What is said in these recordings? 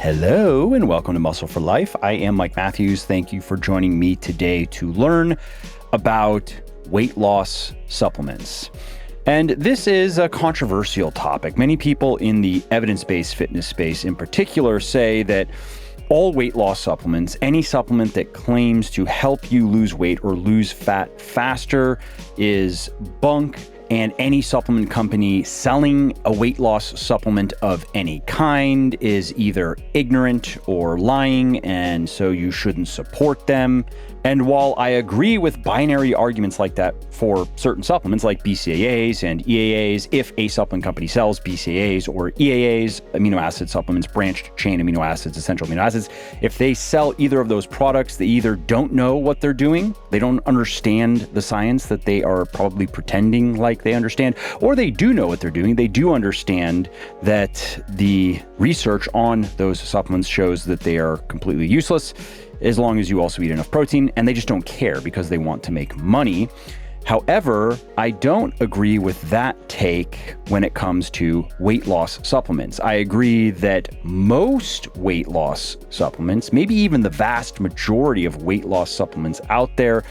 Hello and welcome to Muscle for Life. I am Mike Matthews. Thank you for joining me today to learn about weight loss supplements. And this is a controversial topic. Many people in the evidence-based fitness space in particular say that all weight loss supplements, any supplement that claims to help you lose weight or lose fat faster is bunk, and any supplement company selling a weight loss supplement of any kind is either ignorant or lying, and so you shouldn't support them. And while I agree with binary arguments like that for certain supplements like BCAAs and EAAs, if a supplement company sells BCAAs or EAAs, amino acid supplements, branched chain amino acids, essential amino acids, if they sell either of those products, they either don't know what they're doing, they don't understand the science that they are probably pretending like they understand, or they do know what they're doing. They do understand that the research on those supplements shows that they are completely useless as long as you also eat enough protein, and they just don't care because they want to make money. However, I don't agree with that take when it comes to weight loss supplements. I agree that most weight loss supplements, maybe even the vast majority of weight loss supplements out there,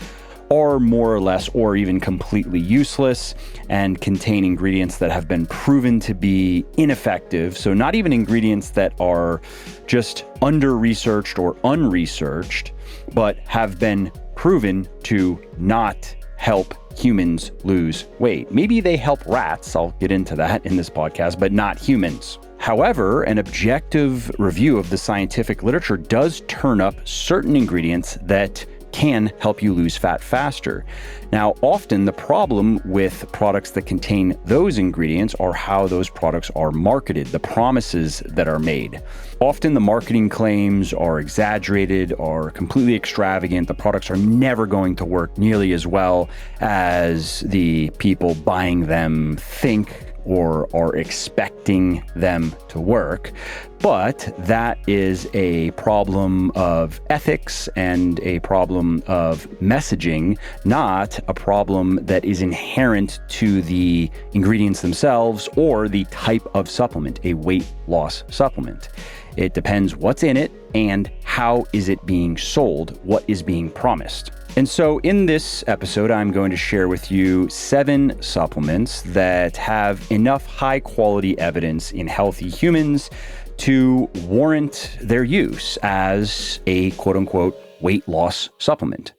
are more or less or even completely useless and contain ingredients that have been proven to be ineffective. So not even ingredients that are just under-researched or unresearched, but have been proven to not help humans lose weight. Maybe they help rats, I'll get into that in this podcast, but not humans. However, an objective review of the scientific literature does turn up certain ingredients that can help you lose fat faster. Now, often the problem with products that contain those ingredients are how those products are marketed, the promises that are made. Often the marketing claims are exaggerated, are completely extravagant. The products are never going to work nearly as well as the people buying them think or are expecting them to work. But that is a problem of ethics and a problem of messaging, not a problem that is inherent to the ingredients themselves or the type of supplement, a weight loss supplement. It depends what's in it and how is it being sold, what is being promised. And so in this episode, I'm going to share with you 7 supplements that have enough high quality evidence in healthy humans to warrant their use as a quote unquote weight loss supplement.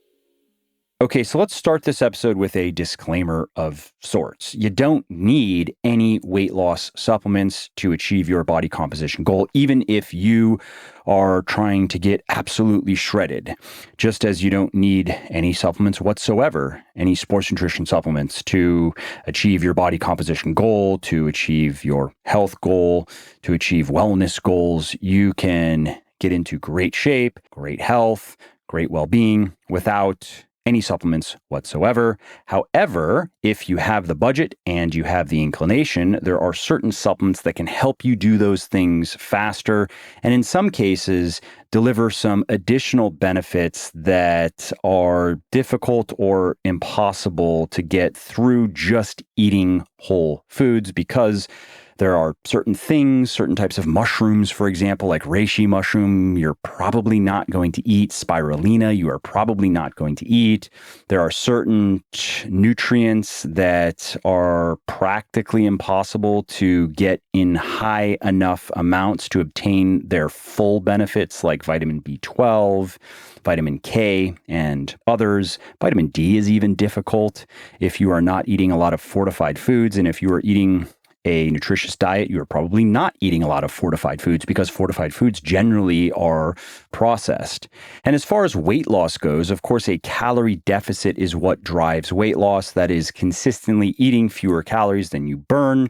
Okay, so let's start this episode with a disclaimer of sorts. You don't need any weight loss supplements to achieve your body composition goal, even if you are trying to get absolutely shredded, just as you don't need any supplements whatsoever, any sports nutrition supplements to achieve your body composition goal, to achieve your health goal, to achieve wellness goals. You can get into great shape, great health, great well-being without any supplements whatsoever. However, if you have the budget and you have the inclination, there are certain supplements that can help you do those things faster, and in some cases, deliver some additional benefits that are difficult or impossible to get through just eating whole foods, because there are certain things, certain types of mushrooms, for example, like reishi mushroom, you're probably not going to eat. Spirulina, you are probably not going to eat. There are certain nutrients that are practically impossible to get in high enough amounts to obtain their full benefits, like vitamin B12, vitamin K, and others. Vitamin D is even difficult if you are not eating a lot of fortified foods, and if you are eating a nutritious diet, you are probably not eating a lot of fortified foods because fortified foods generally are processed. And as far as weight loss goes, of course, a calorie deficit is what drives weight loss. That is consistently eating fewer calories than you burn.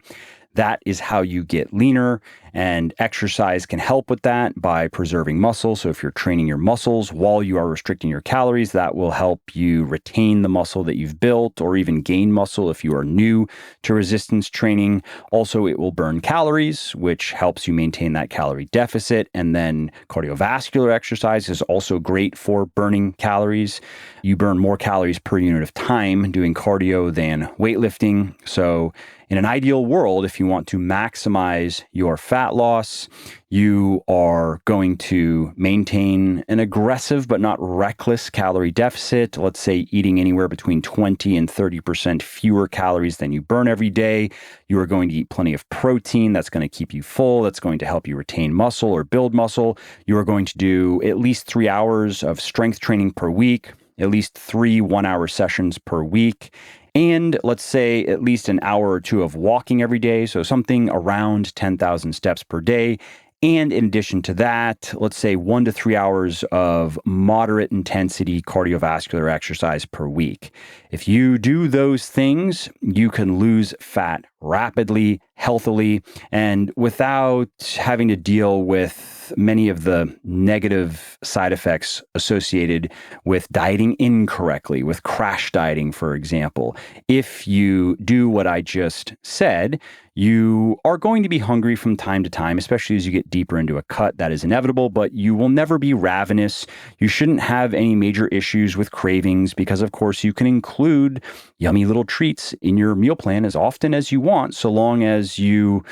That is how you get leaner, and exercise can help with that by preserving muscle. So if you're training your muscles while you are restricting your calories, that will help you retain the muscle that you've built or even gain muscle if you are new to resistance training. Also, it will burn calories, which helps you maintain that calorie deficit. And then cardiovascular exercise is also great for burning calories. You burn more calories per unit of time doing cardio than weightlifting. So in an ideal world, if you want to maximize your fat fat loss. You are going to maintain an aggressive but not reckless calorie deficit. Let's say eating anywhere between 20 and 30% fewer calories than you burn every day. You are going to eat plenty of protein. That's going to keep you full. That's going to help you retain muscle or build muscle. You are going to do at least 3 hours of strength training per week, at least 3 1-hour sessions per week. And let's say at least an hour or two of walking every day. So something around 10,000 steps per day. And in addition to that, let's say 1 to 3 hours of moderate intensity cardiovascular exercise per week. If you do those things, you can lose fat rapidly, healthily, and without having to deal with many of the negative side effects associated with dieting incorrectly, with crash dieting, for example. If you do what I just said, you are going to be hungry from time to time, especially as you get deeper into a cut. That is inevitable, but you will never be ravenous. You shouldn't have any major issues with cravings because, of course, you can include yummy little treats in your meal plan as often as you want, so long as you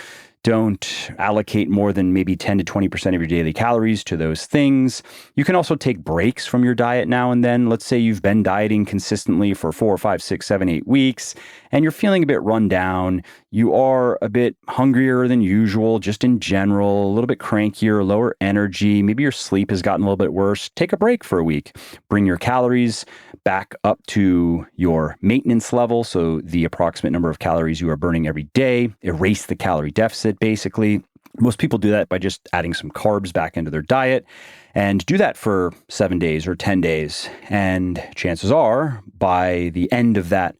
don't allocate more than maybe 10 to 20% of your daily calories to those things. You can also take breaks from your diet now and then. Let's say you've been dieting consistently for 4, 5, 6, 7, 8 weeks, and you're feeling a bit run down. You are a bit hungrier than usual, just in general, a little bit crankier, lower energy. Maybe your sleep has gotten a little bit worse. Take a break for a week. Bring your calories back up to your maintenance level, so the approximate number of calories you are burning every day. Erase the calorie deficit, basically. Most people do that by just adding some carbs back into their diet, and do that for 7 days or 10 days. And chances are, by the end of that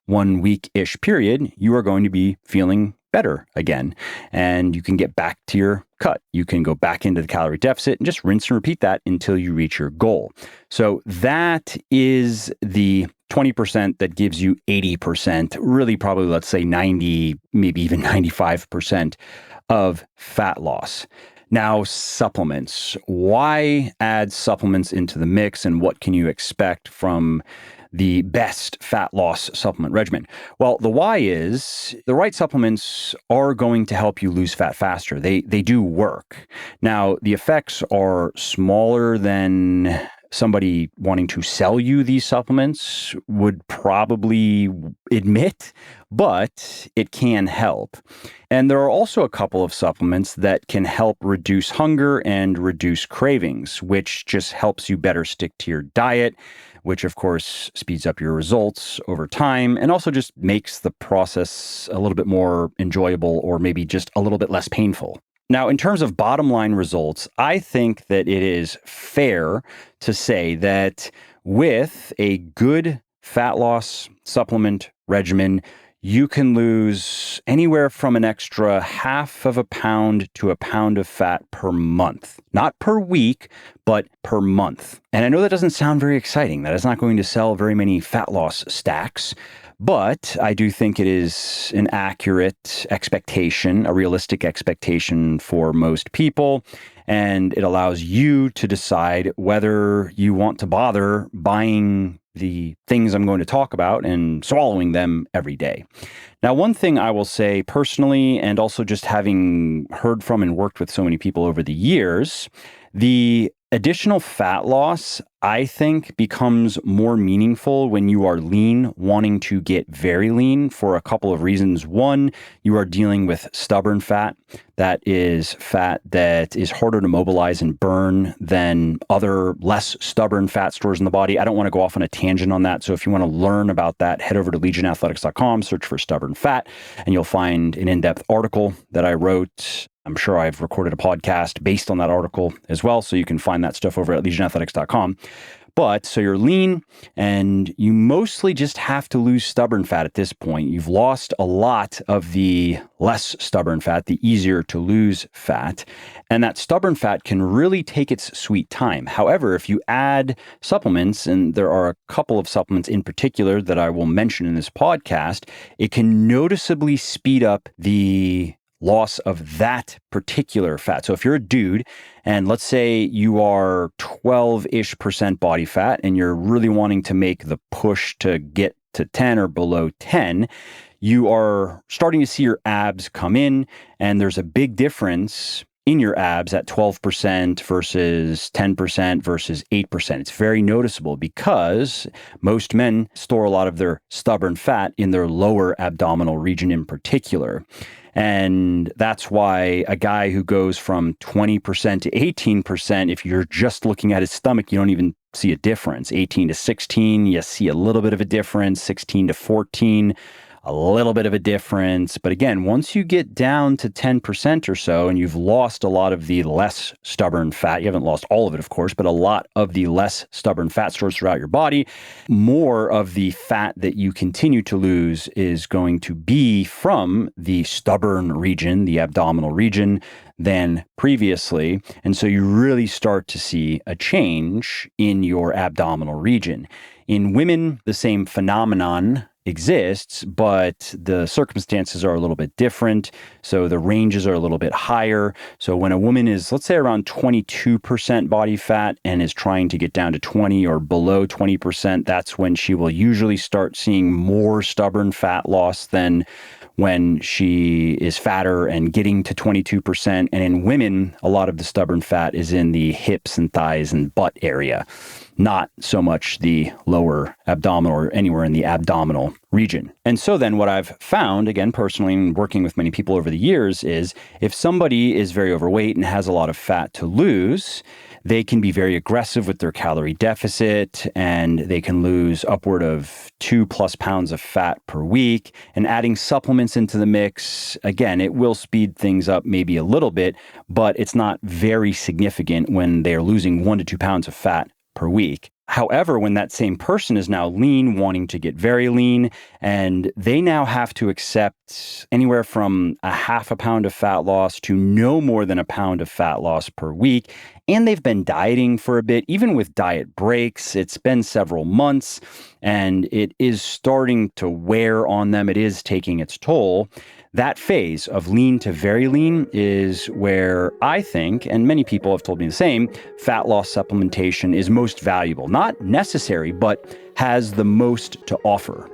1 week-ish period, you are going to be feeling better again, and you can get back to your cut. You can go back into the calorie deficit and just rinse and repeat that until you reach your goal. So that is the 20% that gives you 80%, really probably, let's say 90, maybe even 95% of fat loss. Now, supplements. Why add supplements into the mix, and what can you expect from the best fat loss supplement regimen? Well, the why is the right supplements are going to help you lose fat faster. They do work. Now, the effects are smaller than somebody wanting to sell you these supplements would probably admit, but it can help. And there are also a couple of supplements that can help reduce hunger and reduce cravings, which just helps you better stick to your diet, which of course speeds up your results over time and also just makes the process a little bit more enjoyable, or maybe just a little bit less painful. Now, in terms of bottom line results, I think that it is fair to say that with a good fat loss supplement regimen, you can lose anywhere from an extra 1/2 pound to a pound of fat per month. Not per week, but per month. And I know that doesn't sound very exciting. That is not going to sell very many fat loss stacks. But I do think it is an accurate expectation, a realistic expectation for most people. And it allows you to decide whether you want to bother buying the things I'm going to talk about and swallowing them every day. Now, one thing I will say personally, and also just having heard from and worked with so many people over the years, the additional fat loss, I think, becomes more meaningful when you are lean, wanting to get very lean, for a couple of reasons. One, you are dealing with stubborn fat. That is fat that is harder to mobilize and burn than other less stubborn fat stores in the body. I don't want to go off on a tangent on that. So if you want to learn about that, head over to legionathletics.com, search for stubborn fat, and you'll find an in-depth article that I wrote. I'm sure I've recorded a podcast based on that article as well, so you can find that stuff over at legionathletics.com. But so you're lean, and you mostly just have to lose stubborn fat at this point. You've lost a lot of the less stubborn fat, the easier to lose fat, and that stubborn fat can really take its sweet time. However, if you add supplements, and there are a couple of supplements in particular that I will mention in this podcast, it can noticeably speed up the loss of that particular fat. So if you're a dude, and let's say you are 12-ish% body fat, and you're really wanting to make the push to get to 10 or below 10, you are starting to see your abs come in, and there's a big difference in your abs at 12% versus 10% versus 8%. It's very noticeable because most men store a lot of their stubborn fat in their lower abdominal region in particular. And that's why a guy who goes from 20% to 18%, if you're just looking at his stomach, you don't even see a difference. 18 to 16, you see a little bit of a difference. 16 to 14, a little bit of a difference. But again, once you get down to 10% or so, and you've lost a lot of the less stubborn fat, you haven't lost all of it, of course, but a lot of the less stubborn fat stores throughout your body, more of the fat that you continue to lose is going to be from the stubborn region, the abdominal region, than previously. And so you really start to see a change in your abdominal region. In women, the same phenomenon exists, but the circumstances are a little bit different. So the ranges are a little bit higher. So when a woman is, let's say, around 22% body fat and is trying to get down to 20 or below 20%, that's when she will usually start seeing more stubborn fat loss than when she is fatter and getting to 22%. And in women, a lot of the stubborn fat is in the hips and thighs and butt area, not so much the lower abdominal or anywhere in the abdominal region. And so then what I've found, again, personally, and working with many people over the years, is if somebody is very overweight and has a lot of fat to lose, they can be very aggressive with their calorie deficit, and they can lose upward of 2+ pounds of fat per week. And adding supplements into the mix, again, it will speed things up maybe a little bit, but it's not very significant when they're losing 1 to 2 pounds of fat per week. However, when that same person is now lean, wanting to get very lean, and they now have to accept anywhere from a 0.5 pound of fat loss to no more than 1 pound of fat loss per week, and they've been dieting for a bit, even with diet breaks, it's been several months, and it is starting to wear on them. It is taking its toll. That phase of lean to very lean is where I think, and many people have told me the same, fat loss supplementation is most valuable. Not necessary, but has the most to offer.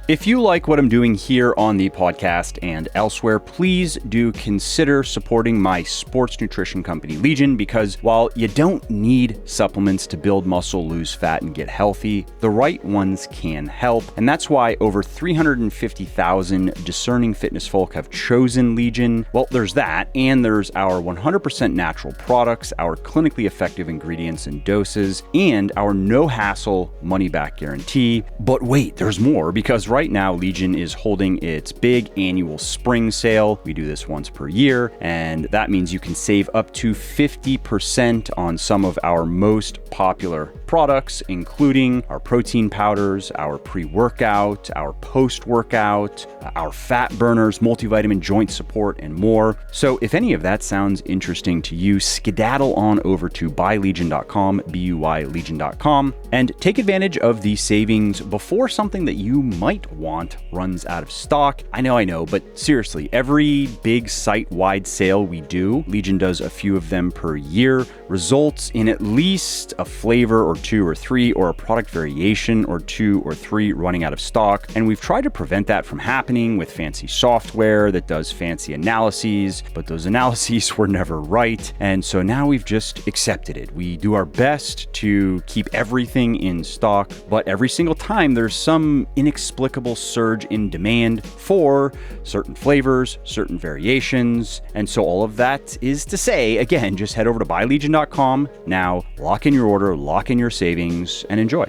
If you like what I'm doing here on the podcast and elsewhere, please do consider supporting my sports nutrition company, Legion, because while you don't need supplements to build muscle, lose fat, and get healthy, the right ones can help. And that's why over 350,000 discerning fitness folk have chosen Legion. Well, there's that, and there's our 100% natural products, our clinically effective ingredients and doses, and our no-hassle money-back guarantee. But wait, there's more, because right now, Legion is holding its big annual spring sale. We do this once per year, and that means you can save up to 50% on some of our most popular products, including our protein powders, our pre-workout, our post-workout, our fat burners, multivitamin joint support, and more. So if any of that sounds interesting to you, skedaddle on over to buylegion.com, BUYlegion.com, and take advantage of the savings before something that you might want runs out of stock. I know, but seriously, every big site-wide sale we do, Legion does a few of them per year, results in at least a flavor or 2 or 3 or a product variation or 2 or 3 running out of stock. And we've tried to prevent that from happening with fancy software that does fancy analyses, but those analyses were never right. And so now we've just accepted it. We do our best to keep everything in stock, but every single time there's some inexplicable surge in demand for certain flavors, certain variations. And so all of that is to say, again, just head over to buylegion.com now, lock in your order, lock in your savings, and enjoy.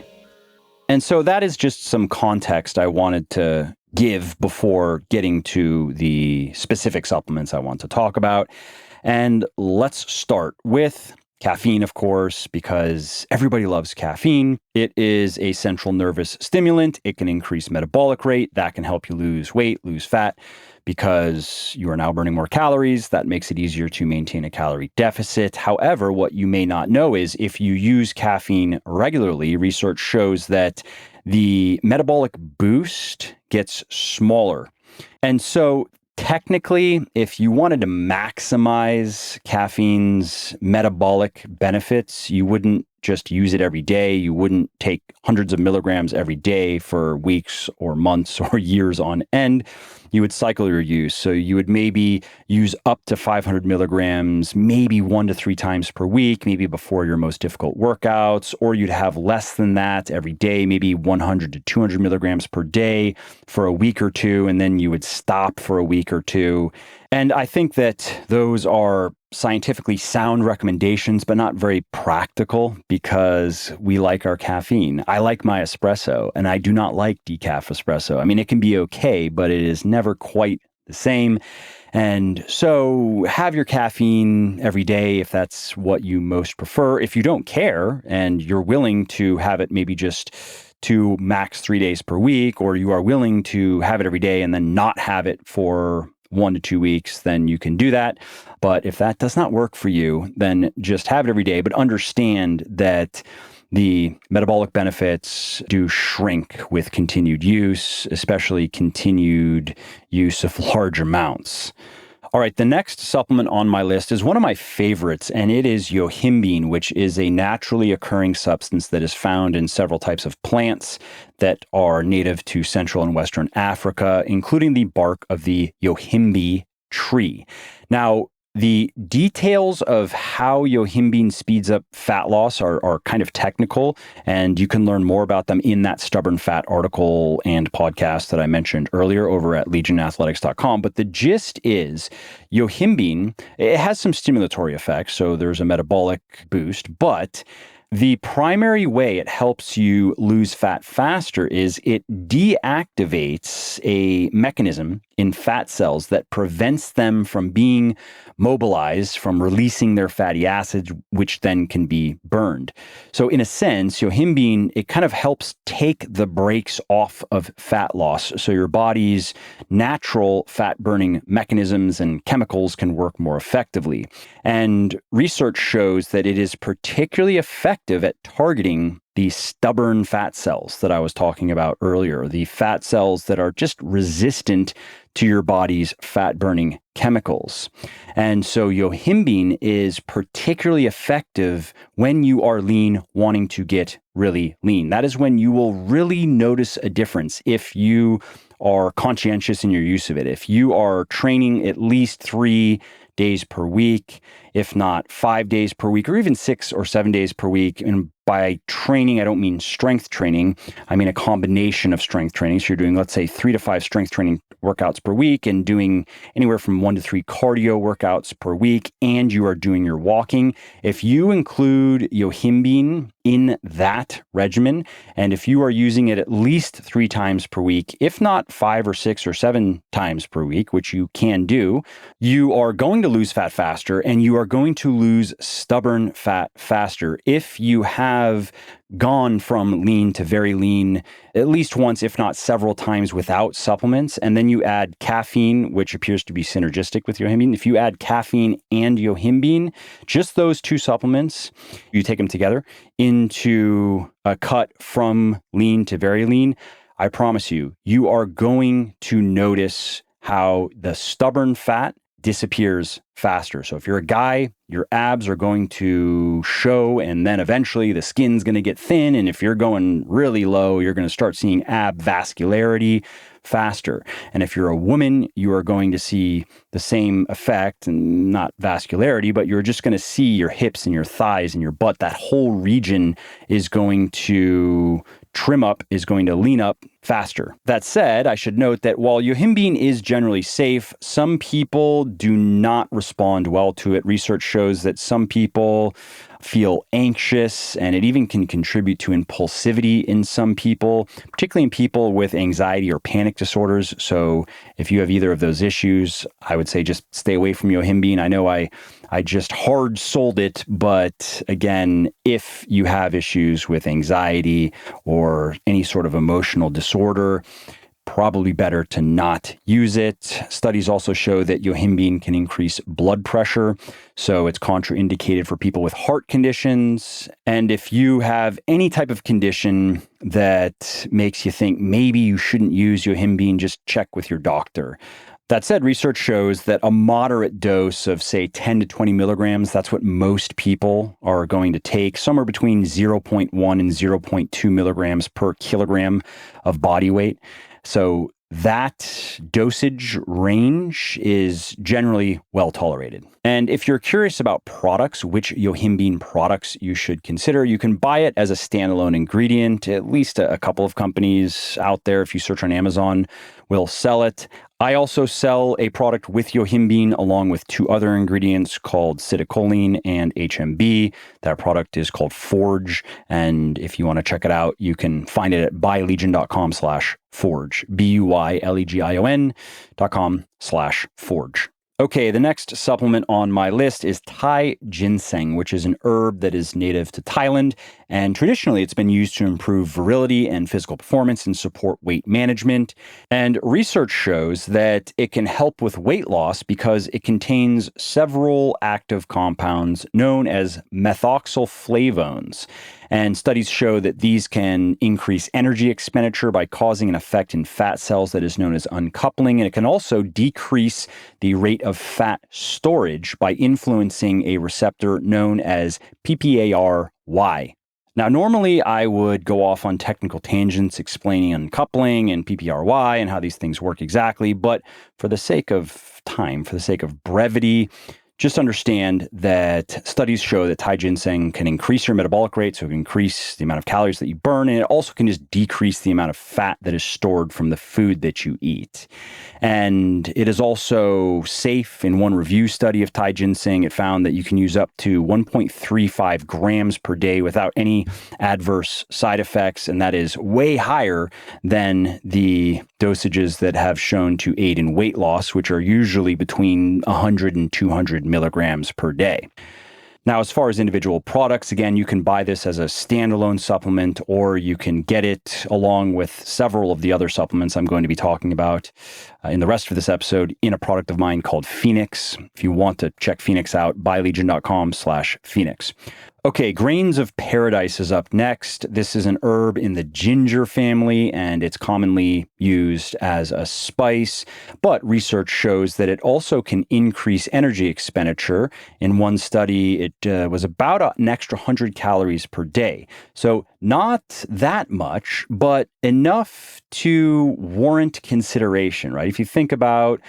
And so that is just some context I wanted to give before getting to the specific supplements I want to talk about. And let's start with caffeine, of course, because everybody loves caffeine. It is a central nervous stimulant. It can increase metabolic rate. That can help you lose weight, lose fat, because you are now burning more calories. That makes it easier to maintain a calorie deficit. However, what you may not know is if you use caffeine regularly, research shows that the metabolic boost gets smaller. And so technically, if you wanted to maximize caffeine's metabolic benefits, you wouldn't just use it every day. You wouldn't take hundreds of milligrams every day for weeks or months or years on end. You would cycle your use. So you would maybe use up to 500 milligrams, maybe 1 to 3 times per week, maybe before your most difficult workouts, or you'd have less than that every day, maybe 100 to 200 milligrams per day for a week or two, and then you would stop for a week or two. And I think that those are scientifically sound recommendations, but not very practical because we like our caffeine. I like my espresso, and I do not like decaf espresso. I mean, it can be okay, but it is never quite the same. And so have your caffeine every day if that's what you most prefer. If you don't care and you're willing to have it maybe just 2, max 3 days per week, or you are willing to have it every day and then not have it for 1 to 2 weeks, then you can do that. But if that does not work for you, then just have it every day. But understand that the metabolic benefits do shrink with continued use, especially continued use of large amounts. All right, the next supplement on my list is one of my favorites, and it is yohimbine, which is a naturally occurring substance that is found in several types of plants that are native to Central and Western Africa, including the bark of the yohimbe tree. Now, the details of how yohimbine speeds up fat loss are kind of technical, and you can learn more about them in that Stubborn Fat article and podcast that I mentioned earlier over at legionathletics.com. But the gist is yohimbine, it has some stimulatory effects, so there's a metabolic boost, but the primary way it helps you lose fat faster is it deactivates a mechanism in fat cells that prevents them from being mobilized, from releasing their fatty acids, which then can be burned. So in a sense, yohimbine, it kind of helps take the brakes off of fat loss. So your body's natural fat burning mechanisms and chemicals can work more effectively. And research shows that it is particularly effective at targeting the stubborn fat cells that I was talking about earlier, the fat cells that are just resistant to your body's fat-burning chemicals. And so yohimbine is particularly effective when you are lean, wanting to get really lean. That is when you will really notice a difference if you are conscientious in your use of it. If you are training at least 3 days per week, if not 5 days per week, or even 6 or 7 days per week. And by training, I don't mean strength training. I mean a combination of strength training. So you're doing, let's say, 3 to 5 strength training workouts per week and doing anywhere from 1 to 3 cardio workouts per week, and you are doing your walking. If you include yohimbine in that regimen, and if you are using it at least 3 times per week, if not 5 or 6 or 7 times per week, which you can do, you are going to lose fat faster, and you are going to lose stubborn fat faster if you have gone from lean to very lean at least once, if not several times, without supplements. And then you add caffeine, which appears to be synergistic with yohimbine. If you add caffeine and yohimbine, just those 2 supplements, you take them together into a cut from lean to very lean, I promise you, you are going to notice how the stubborn fat disappears faster. So if you're a guy, your abs are going to show, and then eventually the skin's going to get thin. And if you're going really low, you're going to start seeing ab vascularity faster. And if you're a woman, you are going to see the same effect, and not vascularity, but you're just going to see your hips and your thighs and your butt. That whole region is going to trim up, is going to lean up faster. That said, I should note that while yohimbine is generally safe, some people do not respond well to it. Research shows that some people feel anxious, and it even can contribute to impulsivity in some people, particularly in people with anxiety or panic disorders. So if you have either of those issues, I would say just stay away from yohimbine. I know I just hard sold it, but again, if you have issues with anxiety or any sort of emotional disorder, probably better to not use it. Studies also show that yohimbine can increase blood pressure, so it's contraindicated for people with heart conditions. And if you have any type of condition that makes you think maybe you shouldn't use yohimbine, just check with your doctor. That said, research shows that a moderate dose of, say, 10 to 20 milligrams, that's what most people are going to take, somewhere between zero point 0.1 and zero point 0.2 milligrams per kilogram of body weight. So that dosage range is generally well tolerated. And if you're curious about products, which yohimbine products you should consider, you can buy it as a standalone ingredient. At least a couple of companies out there, if you search on Amazon, will sell it. I also sell a product with yohimbine along with two other ingredients called citicoline and HMB. That product is called Forge. And if you want to check it out, you can find it at buylegion.com/forge, BUYLEGION.com/forge. Okay, the next supplement on my list is Thai ginseng, which is an herb that is native to Thailand. And traditionally, it's been used to improve virility and physical performance and support weight management. And research shows that it can help with weight loss because it contains several active compounds known as methoxyflavones. And studies show that these can increase energy expenditure by causing an effect in fat cells that is known as uncoupling. And it can also decrease the rate of fat storage by influencing a receptor known as PPAR-Y. Now, normally I would go off on technical tangents explaining uncoupling and PPRY and how these things work exactly, but for the sake of time, for the sake of brevity, just understand that studies show that Thai ginseng can increase your metabolic rate, so it can increase the amount of calories that you burn, and it also can just decrease the amount of fat that is stored from the food that you eat. And it is also safe. In one review study of Thai ginseng, it found that you can use up to 1.35 grams per day without any adverse side effects, and that is way higher than the dosages that have shown to aid in weight loss, which are usually between 100 and 200 milligrams per day. Now, as far as individual products, again, you can buy this as a standalone supplement, or you can get it along with several of the other supplements I'm going to be talking about in the rest of this episode in a product of mine called Phoenix. If you want to check Phoenix out, buylegion.com/Phoenix. Okay, grains of paradise is up next. This is an herb in the ginger family, and it's commonly used as a spice, but research shows that it also can increase energy expenditure. In one study, it was about an extra 100 calories per day. So not that much, but enough to warrant consideration, right? If you think about,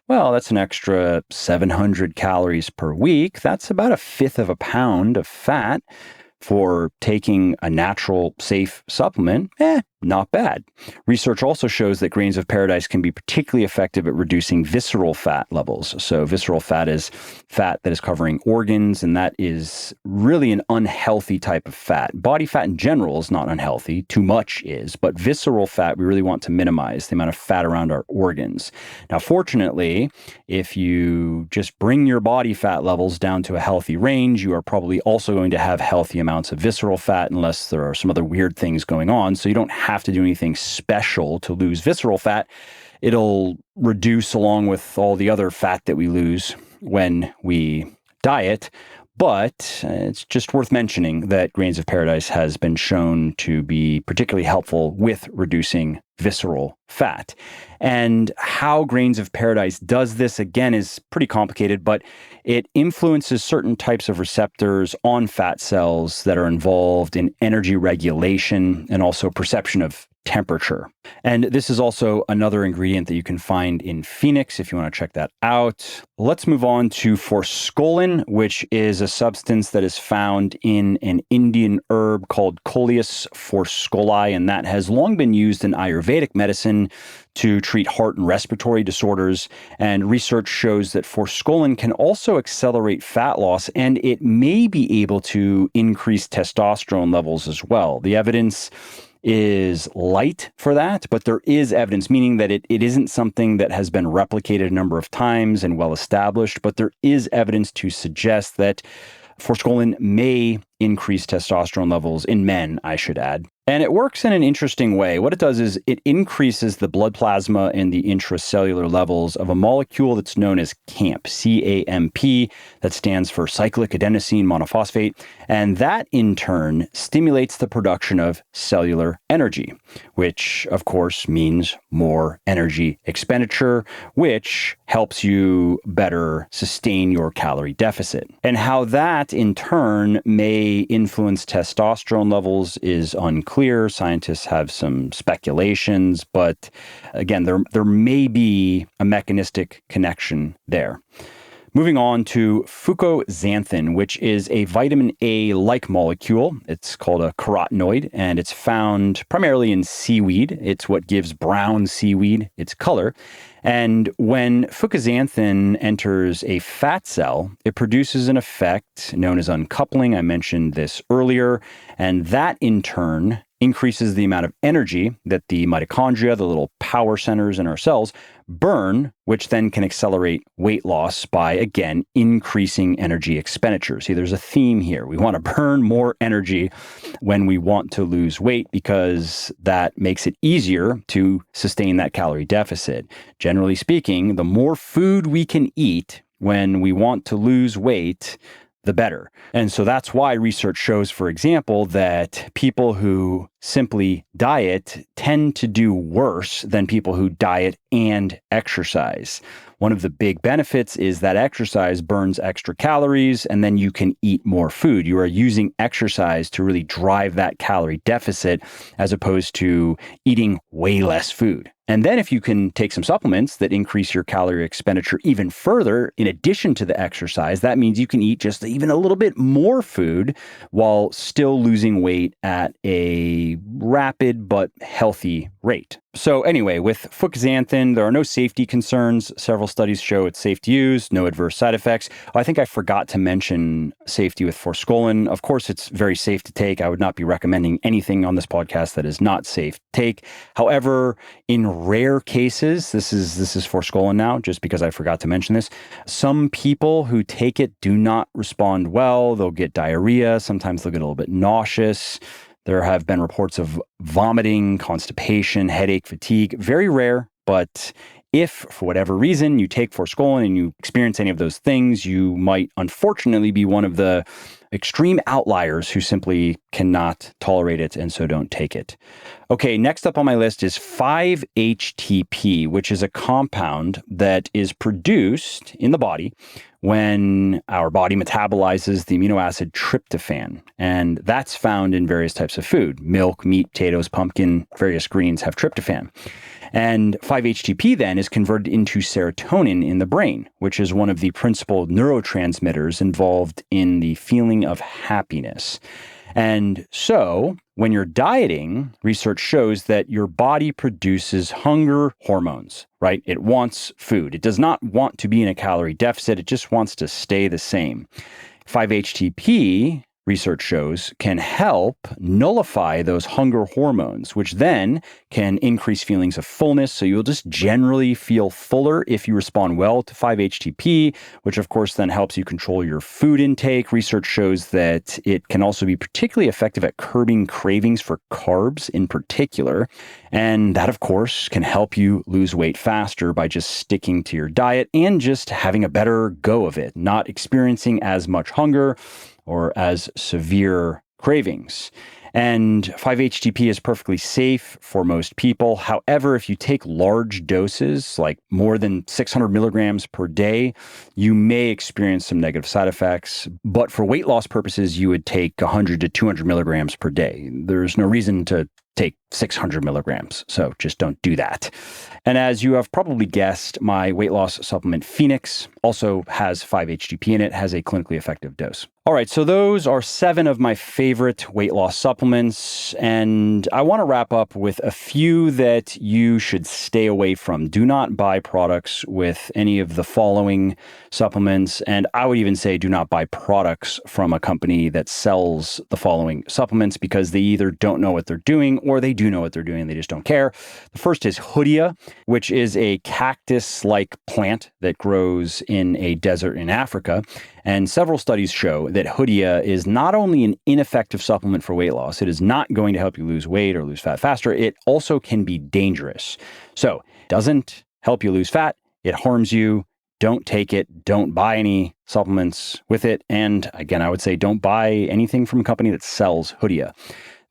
well, that's an extra 700 calories per week. That's about 1/5 of a pound of fat for taking a natural, safe supplement. Not bad. Research also shows that grains of paradise can be particularly effective at reducing visceral fat levels. So visceral fat is fat that is covering organs, and that is really an unhealthy type of fat. Body fat in general is not unhealthy. Too much is, but visceral fat, we really want to minimize the amount of fat around our organs. Now, fortunately, if you just bring your body fat levels down to a healthy range, you are probably also going to have healthy amounts of visceral fat, unless there are some other weird things going on. So you don't have to do anything special to lose visceral fat. It'll reduce along with all the other fat that we lose when we diet. But it's just worth mentioning that grains of paradise has been shown to be particularly helpful with reducing visceral fat. And how grains of paradise does this, again, is pretty complicated, but it influences certain types of receptors on fat cells that are involved in energy regulation and also perception of temperature. And this is also another ingredient that you can find in Phoenix if you want to check that out. Let's move on to forskolin, which is a substance that is found in an Indian herb called Coleus forskoli, and that has long been used in Ayurvedic medicine to treat heart and respiratory disorders. And research shows that forskolin can also accelerate fat loss, and it may be able to increase testosterone levels as well. The evidence is light for that, but there is evidence, meaning that it isn't something that has been replicated a number of times and well established, but there is evidence to suggest that forskolin may increase testosterone levels in men, I should add. And it works in an interesting way. What it does is it increases the blood plasma and the intracellular levels of a molecule that's known as CAMP, C-A-M-P, that stands for cyclic adenosine monophosphate. And that in turn stimulates the production of cellular energy, which of course means more energy expenditure, which helps you better sustain your calorie deficit. And how that in turn may influence testosterone levels is unclear. Scientists have some speculations, but again, there may be a mechanistic connection there. Moving on to fucoxanthin, which is a vitamin A-like molecule. It's called a carotenoid, and it's found primarily in seaweed. It's what gives brown seaweed its color. And when fucoxanthin enters a fat cell, it produces an effect known as uncoupling. I mentioned this earlier. And that, in turn, increases the amount of energy that the mitochondria, the little power centers in our cells, burn, which then can accelerate weight loss by, again, increasing energy expenditure. See, there's a theme here. We want to burn more energy when we want to lose weight because that makes it easier to sustain that calorie deficit. Generally speaking, the more food we can eat when we want to lose weight, the better. And so that's why research shows, for example, that people who simply diet tend to do worse than people who diet and exercise. One of the big benefits is that exercise burns extra calories and then you can eat more food. You are using exercise to really drive that calorie deficit as opposed to eating way less food. And then if you can take some supplements that increase your calorie expenditure even further, in addition to the exercise, that means you can eat just even a little bit more food while still losing weight at a rapid but healthy rate. So anyway, with fucoxanthin, there are no safety concerns. Several studies show it's safe to use, no adverse side effects. I think I forgot to mention safety with forskolin. Of course, it's very safe to take. I would not be recommending anything on this podcast that is not safe to take. However, in rare cases, this is forskolin now, just because I forgot to mention this, some people who take it do not respond well. They'll get diarrhea. Sometimes they'll get a little bit nauseous. There have been reports of vomiting, constipation, headache, fatigue. Very rare, but if for whatever reason you take forskolin and you experience any of those things, you might unfortunately be one of the extreme outliers who simply cannot tolerate it and so don't take it. Okay, next up on my list is 5-HTP, which is a compound that is produced in the body when our body metabolizes the amino acid tryptophan. And that's found in various types of food. Milk, meat, potatoes, pumpkin, various greens have tryptophan. And 5-HTP then is converted into serotonin in the brain, which is one of the principal neurotransmitters involved in the feeling of happiness. And so when you're dieting, research shows that your body produces hunger hormones, right? It wants food. It does not want to be in a calorie deficit. It just wants to stay the same. 5-HTP, research shows, can help nullify those hunger hormones, which then can increase feelings of fullness. So you'll just generally feel fuller if you respond well to 5-HTP, which of course then helps you control your food intake. Research shows that it can also be particularly effective at curbing cravings for carbs in particular. And that, of course, can help you lose weight faster by just sticking to your diet and just having a better go of it, not experiencing as much hunger or as severe cravings. And 5-HTP is perfectly safe for most people. However, if you take large doses, like more than 600 milligrams per day, you may experience some negative side effects. But for weight loss purposes, you would take 100 to 200 milligrams per day. There's no reason to take 600 milligrams, so just don't do that. And as you have probably guessed, my weight loss supplement Phoenix also has 5-HTP in it, has a clinically effective dose. All right, so those are 7 of my favorite weight loss supplements, and I want to wrap up with a few that you should stay away from. Do not buy products with any of the following supplements, and I would even say do not buy products from a company that sells the following supplements because they either don't know what they're doing or they do know what they're doing, they just don't care. The first is Hoodia, which is a cactus-like plant that grows in a desert in Africa. And several studies show that Hoodia is not only an ineffective supplement for weight loss, it is not going to help you lose weight or lose fat faster, it also can be dangerous. So it doesn't help you lose fat, it harms you. Don't take it. Don't buy any supplements with it. And again, I would say don't buy anything from a company that sells Hoodia.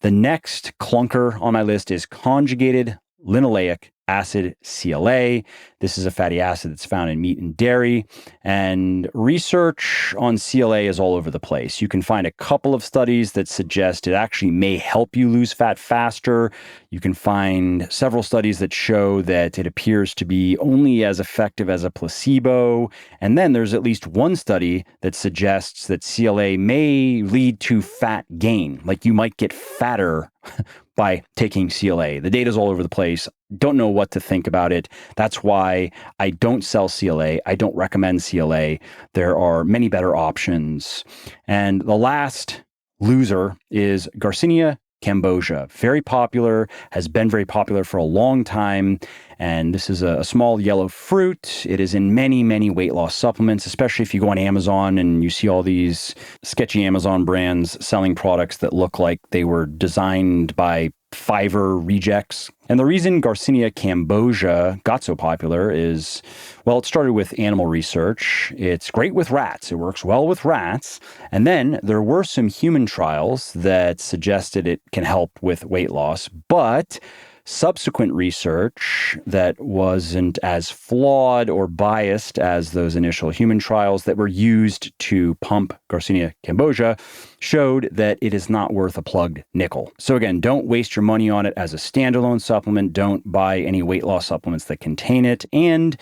The next clunker on my list is conjugated linoleic acid, CLA. This is a fatty acid that's found in meat and dairy. And research on CLA is all over the place. You can find a couple of studies that suggest it actually may help you lose fat faster. You can find several studies that show that it appears to be only as effective as a placebo. And then there's at least one study that suggests that CLA may lead to fat gain, like you might get fatter by taking CLA. The data's all over the place. Don't know what to think about it. That's why I don't sell CLA. I don't recommend CLA. There are many better options. And the last loser is Garcinia cambogia. Very popular, has been very popular for a long time. And this is a small yellow fruit. It is in many, many weight loss supplements, especially if you go on Amazon and you see all these sketchy Amazon brands selling products that look like they were designed by Fiverr rejects. And the reason Garcinia cambogia got so popular is, well, it started with animal research. It's great with rats. It works well with rats. And then there were some human trials that suggested it can help with weight loss, but subsequent research that wasn't as flawed or biased as those initial human trials that were used to pump Garcinia cambogia showed that it is not worth a plugged nickel. So again, don't waste your money on it as a standalone supplement. Don't buy any weight loss supplements that contain it. And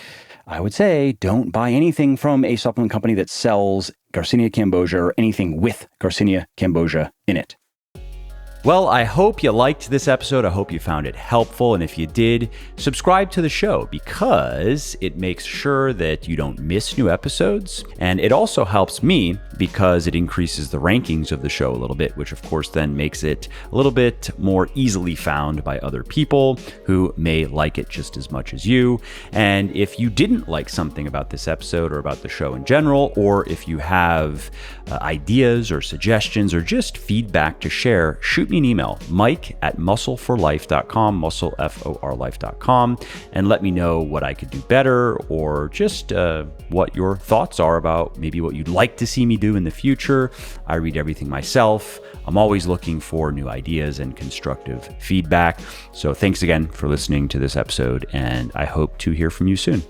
I would say don't buy anything from a supplement company that sells Garcinia cambogia or anything with Garcinia cambogia in it. Well, I hope you liked this episode. I hope you found it helpful. And if you did, subscribe to the show because it makes sure that you don't miss new episodes. And it also helps me because it increases the rankings of the show a little bit, which of course then makes it a little bit more easily found by other people who may like it just as much as you. And if you didn't like something about this episode or about the show in general, or if you have ideas or suggestions or just feedback to share, shoot me an email, mike@muscleforlife.com, muscleforlife.com, and let me know what I could do better or just what your thoughts are about maybe what you'd like to see me do in the future. I read everything myself. I'm always looking for new ideas and constructive feedback. So thanks again for listening to this episode, and I hope to hear from you soon.